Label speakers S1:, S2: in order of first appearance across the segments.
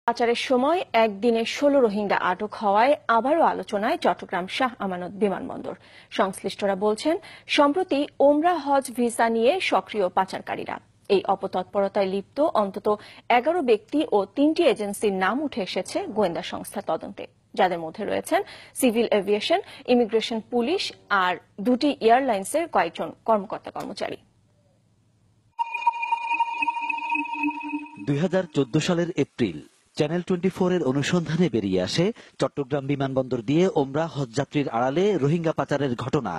S1: পাচারের সময় একদিনে ১৬ রোহিঙ্গা আটক হওয়ায় আবারও আলোচনায় চট্টগ্রাম শাহ আমানত বিমানবন্দর। সংশ্লিষ্টরা বলছেন, সম্প্রতি ওমরা হজ ভিসা নিয়ে সক্রিয় পাচারকারীরা। এই অপতৎপরতায় লিপ্ত অন্তত ১১ ব্যক্তি ও ৩টি এজেন্সির নাম উঠে এসেছে গোয়েন্দা সংস্থার তদন্তে, যাদের মধ্যে রয়েছেন সিভিল এভিয়েশন, ইমিগ্রেশন, পুলিশ আর ২টি এয়ারলাইন্সের কয়েকজন কর্মকর্তা কর্মচারী।
S2: ২০১৪ সালের এপ্রিল চ্যানেল 24 এর অনুসন্ধানে বেরিয়ে আসে চট্টগ্রাম বিমানবন্দর দিয়ে ওমরা হজযাত্রীর আড়ালে রোহিঙ্গা পাচারের ঘটনা,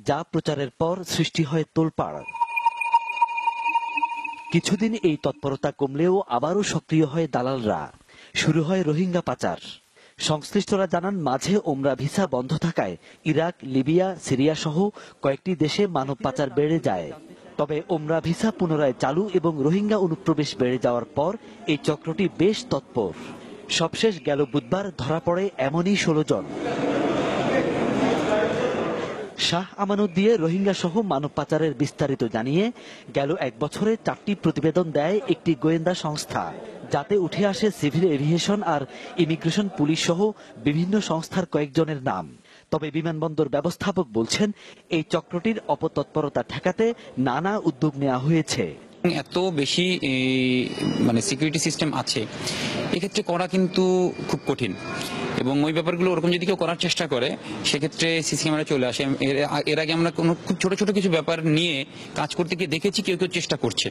S2: যা প্রচারের পর সৃষ্টি হয় তোলপাড়। কিছুদিন এই তৎপরতা কমলেও আবারও সক্রিয় হয় দালালরা, শুরু হয় রোহিঙ্গা পাচার। সংশ্লিষ্টরা জানান, মাঝে ওমরা ভিসা বন্ধ থাকায় ইরাক, লিবিয়া, সিরিয়া সহ কয়েকটি দেশে মানব পাচার বেড়ে যায়। তবে ওমরা ভিসা পুনরায় চালু এবং রোহিঙ্গা অনুপ্রবেশ বেড়ে যাওয়ার পর এই চক্রটি বেশ তৎপর। সবশেষ গেল বুধবার ধরা পড়ে এমনই ১৬ জন। শাহ আমানত দিয়ে রোহিঙ্গা সহ মানব পাচারের বিস্তারিত জানিয়ে গেল ১ বছরে ৪টি প্রতিবেদন দেয় একটি গোয়েন্দা সংস্থা, যাতে উঠে আসে সিভিল এভিয়েশন আর ইমিগ্রেশন, পুলিশ সহ বিভিন্ন সংস্থার কয়েকজনের নাম। তবে বিমানবন্দর ব্যবস্থাপক বলছেন, এই চক্রটির অপতৎপরতা ঠেকাতে নানা উদ্যোগ নেওয়া হয়েছে।
S3: এত বেশি সিকিউরিটি সিস্টেম আছে, এক্ষেত্রে করা কিন্তু খুব কঠিন, এবং ওই ব্যাপারগুলো ওরকম যদি কেউ করার চেষ্টা করে সেক্ষেত্রে সিসি ক্যামেরা চলে আসে। এর আগে আমরা কোনো খুব ছোট ছোট কিছু ব্যাপার নিয়ে কাজ করতে গিয়ে দেখেছি কেউ কেউ চেষ্টা করছে।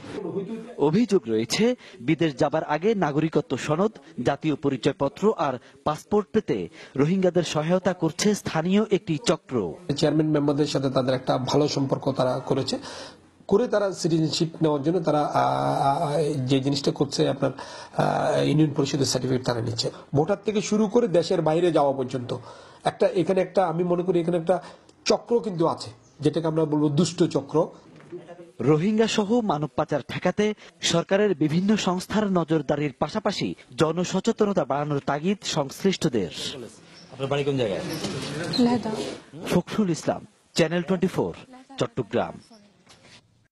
S2: অভিযোগ রয়েছে, বিদেশ যাবার আগে নাগরিকত্ব সনদ, জাতীয় পরিচয়পত্র আর পাসপোর্ট পেতে রোহিঙ্গাদের সহায়তা করছে স্থানীয় একটি চক্র।
S4: চেয়ারম্যান মেম্বারদের সাথে তাদের একটা ভালো সম্পর্ক তারা করেছে, করে তারা সিটিজেনশিপ নেওয়ার জন্য তারা যে জিনিসটা করছে, আপনার ইউনিয়ন পরিষদের সার্টিফিকেট তারা নিচ্ছে। ভোটার থেকে শুরু করে দেশের বাইরে যাওয়া পর্যন্ত এখানে একটা আমি মনে করি এখানে একটা চক্র কিন্তু আছে, যেটাকে আমরা বলবো দুষ্ট চক্র।
S2: রোহিঙ্গা সহ মানব পাচার ঠেকাতে সরকারের বিভিন্ন সংস্থার নজরদারির পাশাপাশি জনসচেতনতা বাড়ানোর তাগিদ সংশ্লিষ্টদের।
S5: আপনার বাড়ি কোন জায়গায়?
S2: ফখরুল ইসলাম, চ্যানেল 24, চট্টগ্রাম।